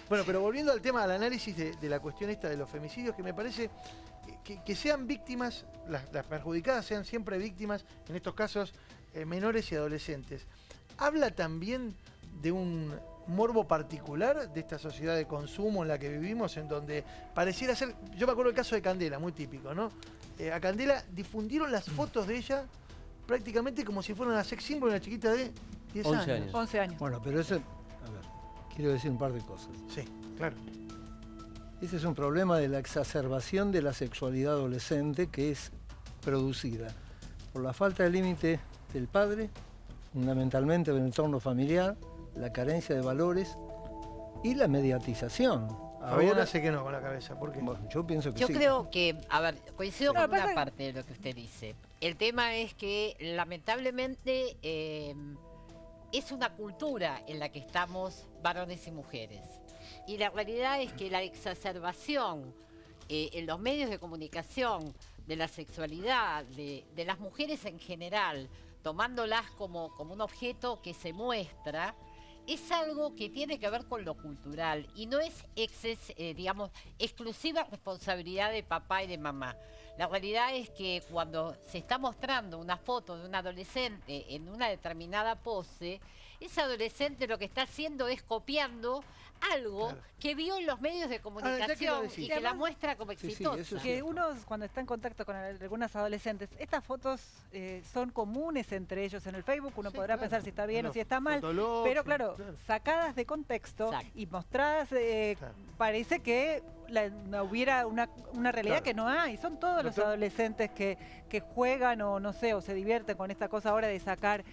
Bueno, pero volviendo al tema del análisis de la cuestión esta de los femicidios, que me parece que sean víctimas, las perjudicadas sean siempre víctimas, en estos casos menores y adolescentes. Habla también de un morbo particular de esta sociedad de consumo en la que vivimos, en donde pareciera ser... Yo me acuerdo del caso de Candela, muy típico, ¿no? A Candela difundieron las fotos de ella prácticamente como si fuera una sex symbol, una chiquita de 10 11 años. 11 años. Bueno, pero eso, a ver, quiero decir un par de cosas. Sí, claro. Ese es un problema de la exacerbación de la sexualidad adolescente que es producida por la falta de límite del padre, fundamentalmente del entorno familiar, la carencia de valores y la mediatización. Fabiana sé que no con la cabeza, ¿por qué? Bueno, yo pienso que Yo sí. creo que, a ver, coincido No, con pasa una que- parte de lo que usted dice. El tema es que lamentablemente es una cultura en la que estamos varones y mujeres. Y la realidad es que la exacerbación en los medios de comunicación de la sexualidad de las mujeres en general, tomándolas como un objeto que se muestra, es algo que tiene que ver con lo cultural y no es digamos, exclusiva responsabilidad de papá y de mamá. La realidad es que cuando se está mostrando una foto de un adolescente en una determinada pose, ese adolescente lo que está haciendo es copiando algo que vio en los medios de comunicación y que la muestra como exitosa. Que uno cuando está en contacto con algunas adolescentes, estas fotos son comunes entre ellos en el Facebook, uno podrá pensar si está bien o si está mal, pero claro, sacadas de contexto y mostradas, parece que hubiera una realidad que no hay. Son todos los adolescentes que juegan o no sé, o se divierten con esta cosa ahora de sacar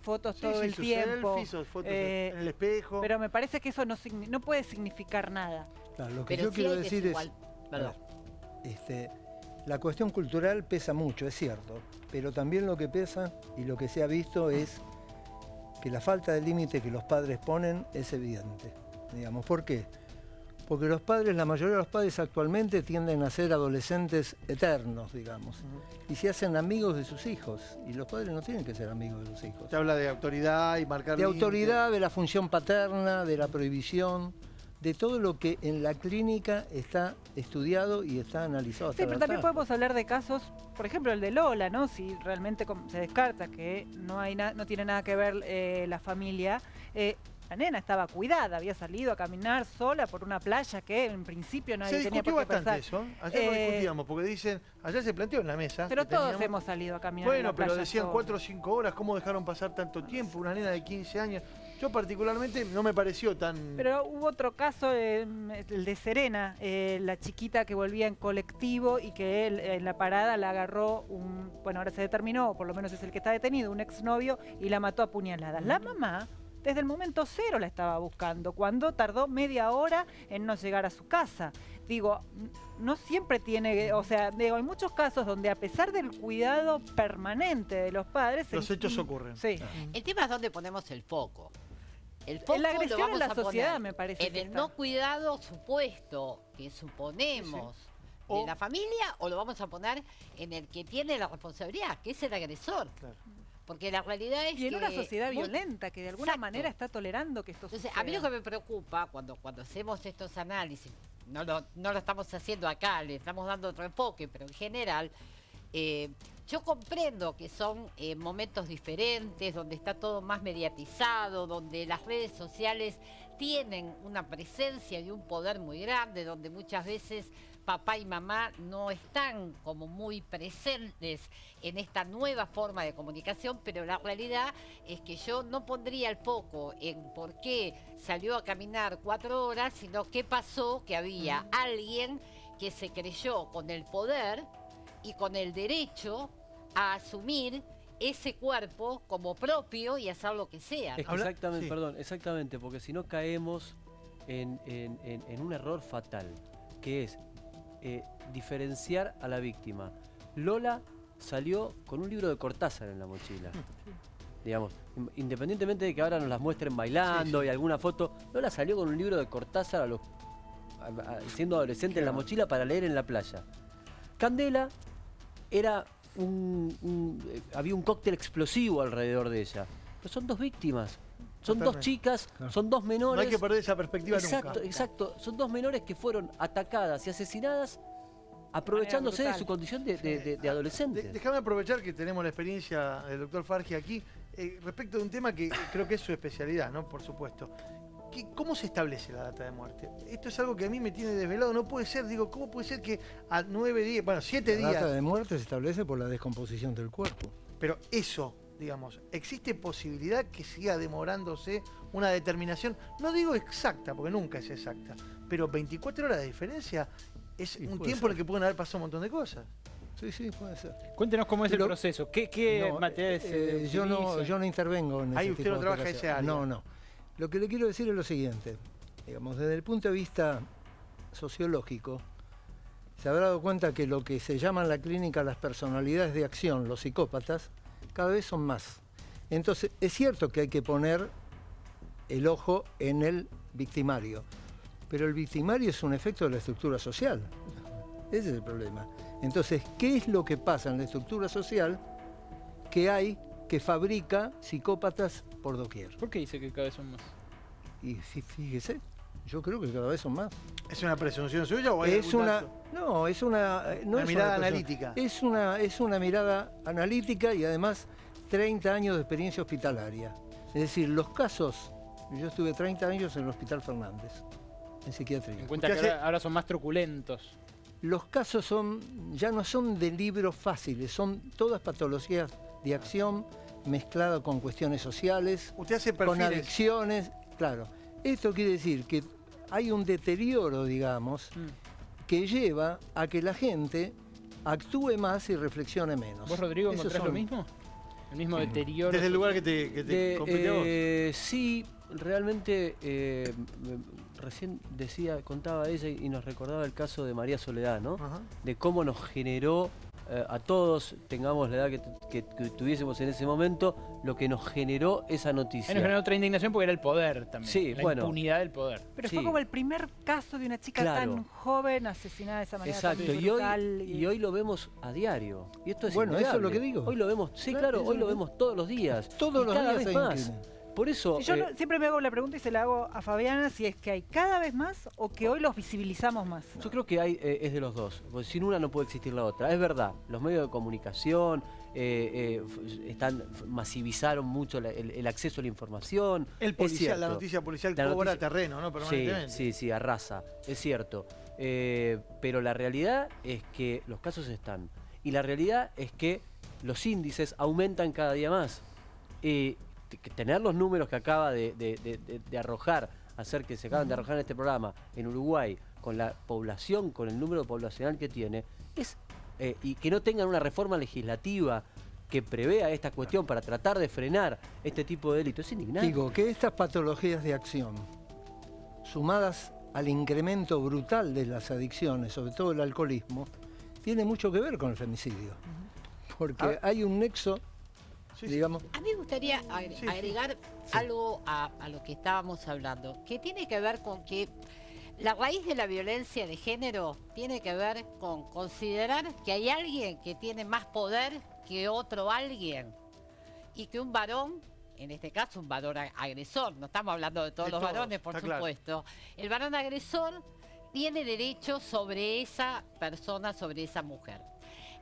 fotos todo el sus tiempo. selfies o fotos en el espejo. Pero me parece que eso no puede significar nada. Claro, lo que Pero yo sí quiero hay decir desigual- es, a ver, la cuestión cultural pesa mucho, es cierto, pero también lo que pesa y lo que se ha visto es que la falta de límite que los padres ponen es evidente. Digamos, ¿por qué? Porque los padres, la mayoría de los padres actualmente tienden a ser adolescentes eternos, digamos, y se hacen amigos de sus hijos, y los padres no tienen que ser amigos de sus hijos. Se habla de autoridad y marcar De límites. autoridad, de la función paterna, de la prohibición, de todo lo que en la clínica está estudiado y está analizado. Sí, hasta pero el también hartazgo. podemos hablar de casos, por ejemplo, el de Lola, ¿no? Si realmente se descarta que no tiene nada que ver la familia. La nena estaba cuidada, había salido a caminar sola por una playa que en principio nadie Se tenía discutió por qué bastante pensar. eso. Ayer lo discutíamos, porque dicen, ayer se planteó en la mesa. Pero que todos teníamos- hemos salido a caminar en Bueno, la pero playa decían solos. 4 o 5 horas, ¿cómo dejaron pasar tanto tiempo? Una nena de 15 años. Yo particularmente no me pareció tan... Pero hubo otro caso, el de Serena, la chiquita que volvía en colectivo y que él en la parada la agarró bueno, ahora se determinó, o por lo menos es el que está detenido, un exnovio, y la mató a puñaladas. La mamá, desde el momento cero la estaba buscando, cuando tardó media hora en no llegar a su casa. Digo, no siempre tiene, o sea, hay muchos casos donde a pesar del cuidado permanente de los padres... Los hechos ocurren. Sí. El tema es dónde ponemos el foco. El foco la agresión lo vamos en la a poner sociedad, me parece en que el está. no cuidado supuesto que suponemos de la familia, o lo vamos a poner en el que tiene la responsabilidad, que es el agresor. Porque la realidad es que... Y en una sociedad muy- violenta que de alguna Exacto. manera está tolerando que esto Entonces, suceda. a mí lo que me preocupa cuando hacemos estos análisis, no lo estamos haciendo acá, le estamos dando otro enfoque, pero en general, yo comprendo que son momentos diferentes, donde está todo más mediatizado, donde las redes sociales tienen una presencia y un poder muy grande, donde muchas veces papá y mamá no están como muy presentes en esta nueva forma de comunicación, pero la realidad es que yo no pondría el foco en por qué salió a caminar 4 horas, sino qué pasó, que había alguien que se creyó con el poder y con el derecho a asumir ese cuerpo como propio y hacer lo que sea. Es que exactamente, perdón, exactamente, porque si no caemos en un error fatal, que es diferenciar a la víctima. Lola salió con un libro de Cortázar en la mochila. Digamos, independientemente de que ahora nos las muestren bailando y alguna foto, Lola salió con un libro de Cortázar siendo adolescente en la mochila para leer en la playa. Candela era había un cóctel explosivo alrededor de ella. Pero son 2 víctimas. Son Totalmente. 2 chicas, son 2 menores. No hay que perder esa perspectiva exacto, nunca. Exacto, son 2 menores que fueron atacadas y asesinadas aprovechándose de su condición de adolescentes. Déjame aprovechar que tenemos la experiencia del doctor Fargi aquí respecto de un tema que creo que es su especialidad, ¿no? Por supuesto. ¿Cómo se establece la data de muerte? Esto es algo que a mí me tiene desvelado. No puede ser, digo, ¿cómo puede ser que a 9 días, bueno, 7 días... La data de muerte se establece por la descomposición del cuerpo. Pero eso, digamos, ¿existe posibilidad que siga demorándose una determinación? No digo exacta, porque nunca es exacta, pero 24 horas de diferencia es un tiempo en el que pueden haber pasado un montón de cosas. Sí, puede ser. Cuéntenos cómo es el proceso. ¿Qué materiales yo no intervengo en ese ahí usted tipo no de trabaja operaciones. ese área. No. Lo que le quiero decir es lo siguiente. Digamos, desde el punto de vista sociológico, se habrá dado cuenta que lo que se llama en la clínica las personalidades de acción, los psicópatas, cada vez son más. Entonces, es cierto que hay que poner el ojo en el victimario, pero el victimario es un efecto de la estructura social. Ese es el problema. Entonces, ¿qué es lo que pasa en la estructura social que fabrica psicópatas por doquier? ¿Por qué dice que cada vez son más? Y fíjese, yo creo que cada vez son más. ¿Es una presunción suya o hay es algún una dato? No, es una mirada una analítica. Es una mirada analítica y además 30 años de experiencia hospitalaria. Es decir, los casos, yo estuve 30 años en el Hospital Fernández, en psiquiatría. En cuenta que ahora son más truculentos. Los casos ya no son de libros fáciles, son todas patologías de acción mezcladas con cuestiones sociales, Usted hace con perfiles. adicciones. Claro, esto quiere decir que hay un deterioro, digamos, que lleva a que la gente actúe más y reflexione menos. ¿Vos, Rodrigo, Esos encontrás lo mismo? ¿El mismo deterioro? Desde el lugar que te compete a vos. Sí, realmente recién contaba ella y nos recordaba el caso de María Soledad, ¿no? Ajá. De cómo nos generó a todos, tengamos la edad que tuviésemos en ese momento, lo que nos generó esa noticia. Nos generó otra indignación porque era el poder también. Sí, la bueno. impunidad del poder. Pero Sí. fue como el primer caso de una chica Claro. tan joven asesinada de esa manera. Exacto, tan y brutal, hoy lo vemos a diario. Y esto es Bueno, eso es lo innegable. que digo. Hoy lo vemos, sí, claro, hoy lo vemos todos los días. Todos y los cada días vez hay un más. crimen. Por eso... Sí, yo siempre me hago la pregunta y se la hago a Fabiana, si es que hay cada vez más o que hoy los visibilizamos más. Yo creo que es de los dos, porque sin una no puede existir la otra. Es verdad, los medios de comunicación masivizaron mucho el acceso a la información. El Es policial, cierto. la noticia policial La cobra noticia- terreno, ¿no? Permanentemente. Sí, arrasa, es cierto. Pero la realidad es que los casos están. Y la realidad es que los índices aumentan cada día más. Tener los números que acaba de arrojar, que se acaban de arrojar en este programa, en Uruguay, con la población, con el número poblacional que tiene, y que no tengan una reforma legislativa que prevea esta cuestión para tratar de frenar este tipo de delitos, es indignante. Digo que estas patologías de acción, sumadas al incremento brutal de las adicciones, sobre todo el alcoholismo, tiene mucho que ver con el femicidio. Porque hay un nexo, digamos... A mí me gustaría agregar algo a lo que estábamos hablando, que tiene que ver con que la raíz de la violencia de género tiene que ver con considerar que hay alguien que tiene más poder que otro alguien y que un varón, en este caso un varón agresor, no estamos hablando de todos los varones, por supuesto, el varón agresor tiene derecho sobre esa persona, sobre esa mujer.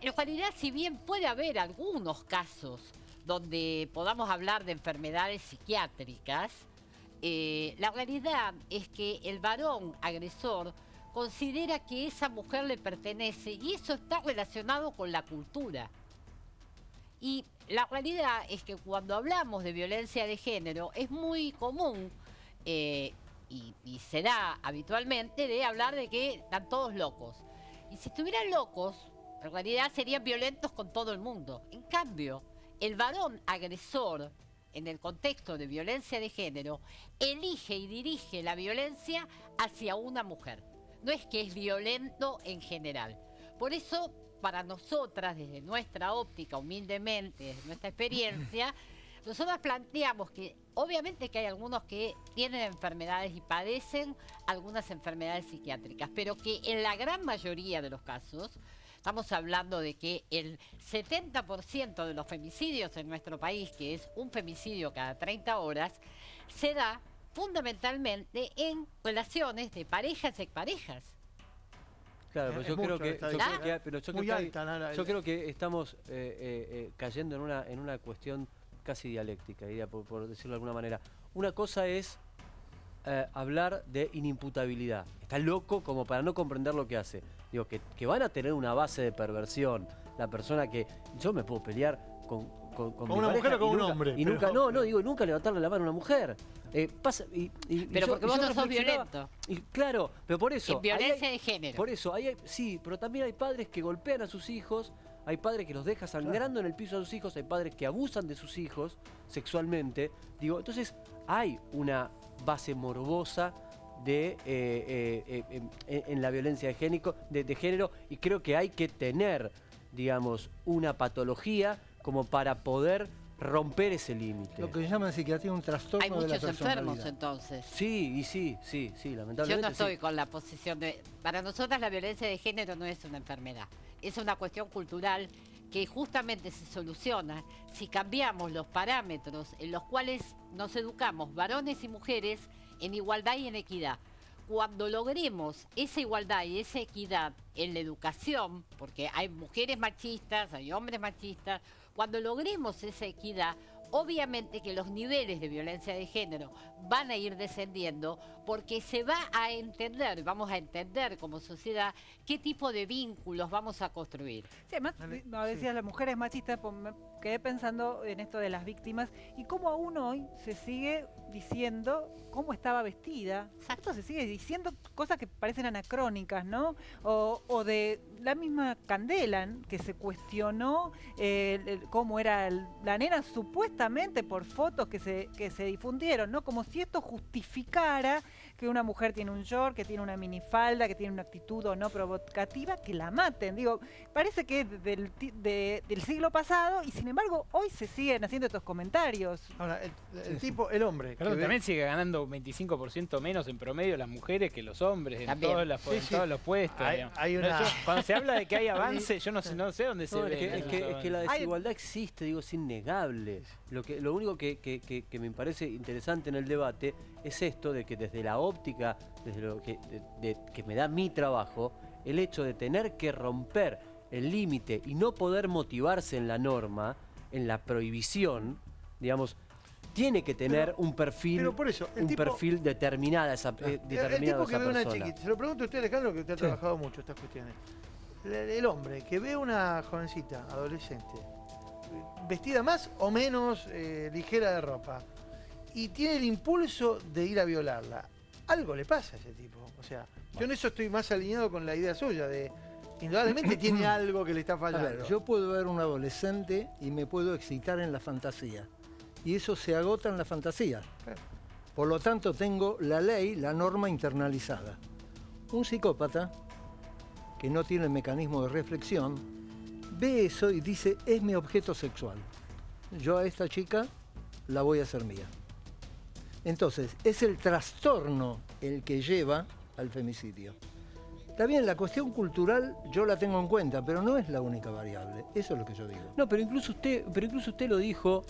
En realidad, si bien puede haber algunos casos donde podamos hablar de enfermedades psiquiátricas, la realidad es que el varón agresor considera que esa mujer le pertenece y eso está relacionado con la cultura. Y la realidad es que cuando hablamos de violencia de género es muy común y se da habitualmente de hablar de que están todos locos. Y si estuvieran locos, en realidad serían violentos con todo el mundo. En cambio, el varón agresor, en el contexto de violencia de género, elige y dirige la violencia hacia una mujer. No es que es violento en general. Por eso, para nosotras, desde nuestra óptica, humildemente, desde nuestra experiencia, nosotras planteamos que obviamente que hay algunos que tienen enfermedades y padecen algunas enfermedades psiquiátricas, pero que en la gran mayoría de los casos, estamos hablando de que el 70% de los femicidios en nuestro país, que es un femicidio cada 30 horas, se da fundamentalmente en relaciones de parejas y exparejas. Claro, pero yo creo que estamos cayendo en una cuestión casi dialéctica, por decirlo de alguna manera. Una cosa es hablar de inimputabilidad. Está loco como para no comprender lo que hace. Digo, que van a tener una base de perversión. La persona que... Yo me puedo pelear con una mujer o con un hombre. Y nunca, nunca levantarle la mano a una mujer. Pero porque vos no sos violento. Y claro, pero por eso... En violencia de género. Por eso, sí, pero también hay padres que golpean a sus hijos, hay padres que los dejan sangrando en el piso a sus hijos, hay padres que abusan de sus hijos sexualmente. Digo, entonces hay una base morbosa en la violencia de género, y creo que hay que tener, digamos, una patología como para poder romper ese límite. Lo que se llama en psiquiatría un trastorno de la personalidad. Hay muchos enfermos, entonces. Sí, lamentablemente. Yo no estoy con la posición de... Para nosotras la violencia de género no es una enfermedad, es una cuestión cultural que justamente se soluciona si cambiamos los parámetros en los cuales nos educamos varones y mujeres en igualdad y en equidad. Cuando logremos esa igualdad y esa equidad en la educación, porque hay mujeres machistas, hay hombres machistas, cuando logremos esa equidad, obviamente que los niveles de violencia de género van a ir descendiendo, porque se va a entender, vamos a entender como sociedad qué tipo de vínculos vamos a construir. Sí, además, no decías las mujeres machistas, pues me quedé pensando en esto de las víctimas y cómo aún hoy se sigue diciendo cómo estaba vestida. Esto se sigue diciendo cosas que parecen anacrónicas, ¿no? O de la misma Candela, que se cuestionó cómo era la nena supuestamente por fotos que se difundieron, ¿no? Como si esto justificara que una mujer tiene un short, que tiene una minifalda, que tiene una actitud o no provocativa, que la maten. Digo, parece que es del siglo pasado y sin embargo hoy se siguen haciendo estos comentarios. Ahora, el hombre... Pero también sigue ganando 25% menos en promedio las mujeres que los hombres en todos los puestos. Cuando se habla de que hay avance, yo no sé dónde se ve. Es que la desigualdad existe, digo, es innegable. Lo único que me parece interesante en el debate es esto de que desde la óptica, desde lo que me da mi trabajo, el hecho de tener que romper el límite y no poder motivarse en la norma, en la prohibición, digamos, tiene que tener un perfil, perfil determinada esa el tipo que ve una chiquita, se lo pregunto a usted, Alejandro, que usted ha trabajado mucho estas cuestiones. El hombre que ve una jovencita, adolescente, vestida más o menos ligera de ropa, y tiene el impulso de ir a violarla, algo le pasa a ese tipo. O sea, yo en eso estoy más alineado con la idea suya de... Indudablemente tiene algo que le está fallando. A ver, yo puedo ver un adolescente y me puedo excitar en la fantasía. Y eso se agota en la fantasía. Por lo tanto, tengo la ley, la norma internalizada. Un psicópata que no tiene el mecanismo de reflexión ve eso y dice, es mi objeto sexual. Yo a esta chica la voy a hacer mía. Entonces, es el trastorno el que lleva al femicidio. Está bien, la cuestión cultural yo la tengo en cuenta, pero no es la única variable. Eso es lo que yo digo. No, pero incluso usted lo dijo,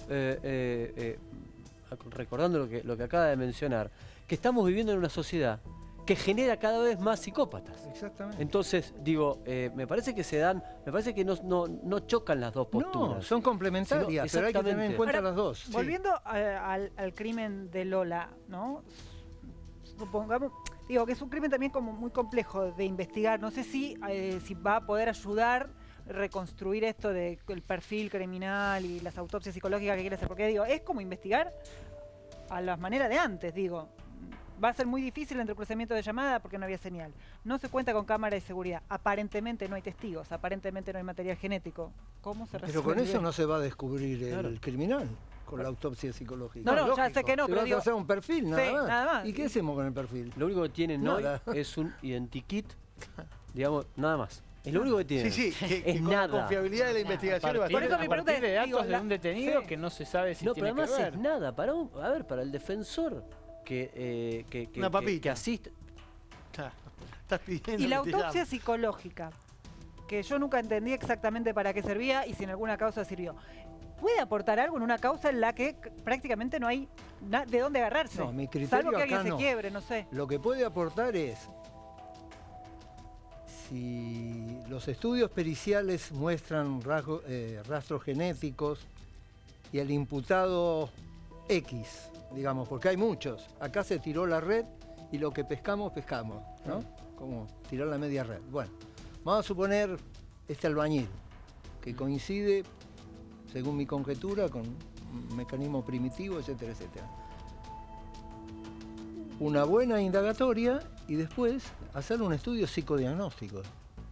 recordando lo que acaba de mencionar, que estamos viviendo en una sociedad que genera cada vez más psicópatas. Exactamente. Entonces, digo, me parece que no chocan las dos posturas. No, son complementarias, pero hay que tener en cuenta las dos. Volviendo al crimen de Lola, ¿no? Supongamos... Digo, que es un crimen también como muy complejo de investigar. No sé si va a poder ayudar a reconstruir esto del perfil criminal y las autopsias psicológicas que quiere hacer. Porque digo, es como investigar a las maneras de antes, digo. Va a ser muy difícil el entrecruzamiento de llamada porque no había señal. No se cuenta con cámara de seguridad. Aparentemente no hay testigos, aparentemente no hay material genético. ¿Cómo se resuelve? Pero con eso no se va a descubrir el criminal. Con la autopsia psicológica. No, ya sé que no, pero digo... hacer un perfil, nada más. ¿Y qué hacemos con el perfil? Lo único que tienen hoy es un identikit, digamos, nada más. Es lo único que tienen. Sí, es con nada. La confiabilidad de la investigación es bastante... Por eso mi pregunta es de datos de un detenido que no se sabe si tiene que ver. No, pero además es nada. Para el defensor que asiste... Estás pidiendo y la autopsia psicológica, que yo nunca entendí exactamente para qué servía y si en alguna causa sirvió. ¿Puede aportar algo en una causa en la que prácticamente no hay de dónde agarrarse? No, mi criterio salvo que acá alguien se quiebre, no sé. Lo que puede aportar es, si los estudios periciales muestran rastros genéticos y el imputado X digamos, porque hay muchos. Acá se tiró la red y lo que pescamos, pescamos, ¿no? Como tirar la media red. Bueno, vamos a suponer este albañil, que coincide, según mi conjetura, con un mecanismo primitivo, etcétera, etcétera. Una buena indagatoria y después hacer un estudio psicodiagnóstico.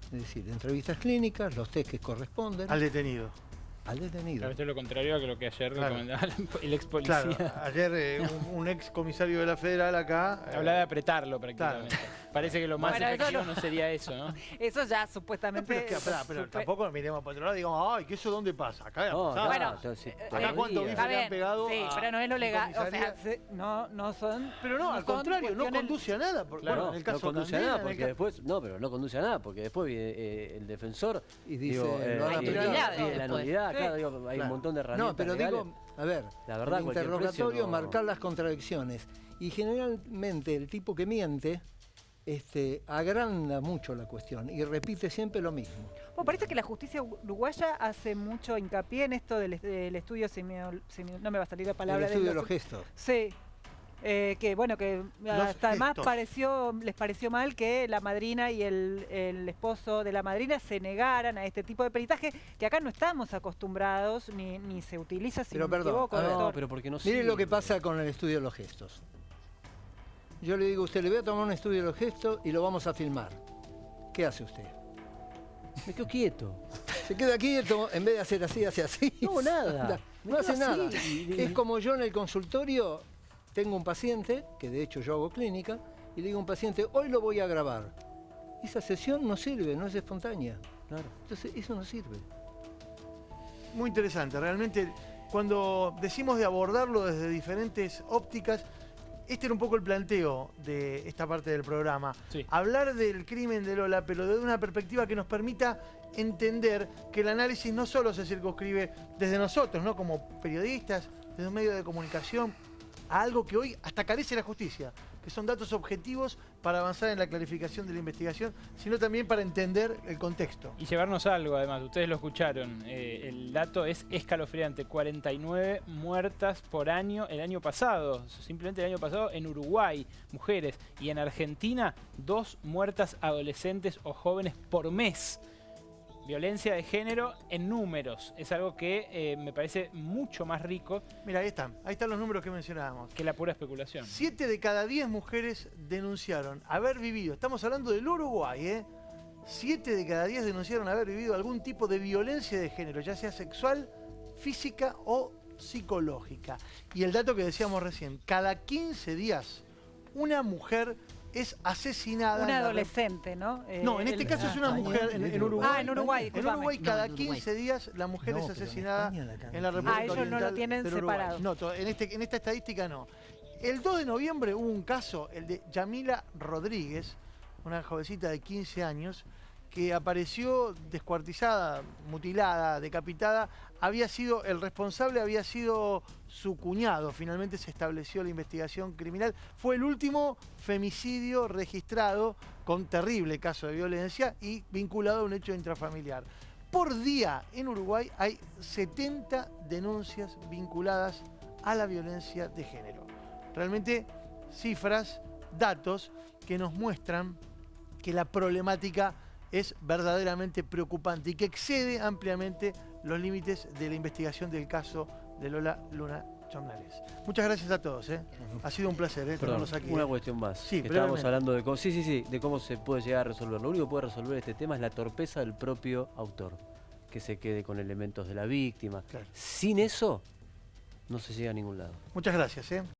Es decir, entrevistas clínicas, los test que corresponden. Al detenido. Al detenido. Claro, esto es lo contrario a lo que ayer Claro. recomendaba el ex policía. Claro, ayer un ex comisario de la Federal acá... Hablaba de apretarlo prácticamente. Parece que lo más Bueno, eso efectivo no. no sería eso, ¿no? Eso ya supuestamente... Pero tampoco miremos para otro lado y digamos, ay, ¿que eso dónde pasa? Acá No, pasa. Bueno, acá cuántos bifes está le han bien, pegado sí, a pero no es lo un legal, o sea, comisaría. no son... Pero no, al son contrario, no cuestiones- conduce a nada. Porque, bueno, en el caso no conduce Candela, a nada en el porque ca- después, no, pero no conduce a nada porque después viene el defensor y dice, digo, hay nulidades la después. nulidad, Sí. claro, digo, hay un montón de herramientas. No, pero legales. digo, a ver, La verdad, el cualquier interrogatorio, precio no- marcar las contradicciones. Y generalmente el tipo que miente agranda mucho la cuestión y repite siempre lo mismo. Bueno, parece que la justicia uruguaya hace mucho hincapié en esto del estudio, no me va a salir la palabra. El estudio de los gestos. Sí. Que bueno, que hasta además gestos. les pareció mal que la madrina y el esposo de la madrina se negaran a este tipo de peritaje, que acá no estamos acostumbrados, ni se utiliza, si Pero no me perdón, equivoco, a ver, doctor. pero porque no Mire lo que sirve. pasa con el estudio de los gestos. Yo le digo a usted, le voy a tomar un estudio de los gestos y lo vamos a filmar. ¿Qué hace usted? Me quedo quieto. Se queda quieto, en vez de hacer así, hace así. No, nada. No Me hace quedo nada. así. Es como yo en el consultorio tengo un paciente, que de hecho yo hago clínica, y le digo a un paciente, hoy lo voy a grabar. Esa sesión no sirve, no es espontánea. Claro. Entonces, eso no sirve. Muy interesante, realmente cuando decimos de abordarlo desde diferentes ópticas, este era un poco el planteo de esta parte del programa. Sí. Hablar del crimen de Lola, pero desde una perspectiva que nos permita entender que el análisis no solo se circunscribe desde nosotros, ¿no? Como periodistas, desde un medio de comunicación, a algo que hoy hasta carece la justicia, que son datos objetivos para avanzar en la clarificación de la investigación, sino también para entender el contexto. Y llevarnos algo, además, ustedes lo escucharon, el dato es escalofriante, 49 muertas por año el año pasado, simplemente el año pasado en Uruguay, mujeres, y en Argentina 2 muertas adolescentes o jóvenes por mes. Violencia de género en números, es algo que me parece mucho más rico. Mira, ahí están los números que mencionábamos. Que la pura especulación. 7 de cada 10 mujeres denunciaron haber vivido, estamos hablando del Uruguay, ¿eh? 7 de cada 10 denunciaron haber vivido algún tipo de violencia de género, ya sea sexual, física o psicológica. Y el dato que decíamos recién, cada 15 días una mujer es asesinada. Una adolescente, ¿no? No, en este caso es una mujer en Uruguay. Ah, en Uruguay, En discúlpame. Uruguay cada 15 días la mujer es asesinada en la República ellos no lo Oriental tienen del Uruguay. separado. No, en esta estadística no. El 2 de noviembre hubo un caso, el de Yamila Rodríguez, una jovencita de 15 años, que apareció descuartizada, mutilada, decapitada. El responsable había sido su cuñado. Finalmente se estableció la investigación criminal. Fue el último femicidio registrado con terrible caso de violencia y vinculado a un hecho intrafamiliar. Por día en Uruguay hay 70 denuncias vinculadas a la violencia de género. Realmente cifras, datos que nos muestran que la problemática es verdaderamente preocupante y que excede ampliamente los límites de la investigación del caso de Lola Luna Chomnales. Muchas gracias a todos. Ha sido un placer Perdón, tenerlos aquí. una cuestión más. Sí, que estábamos brevemente. hablando de cómo, de cómo se puede llegar a resolver. Lo único que puede resolver este tema es la torpeza del propio autor, que se quede con elementos de la víctima. Claro. Sin eso, no se llega a ningún lado. Muchas gracias.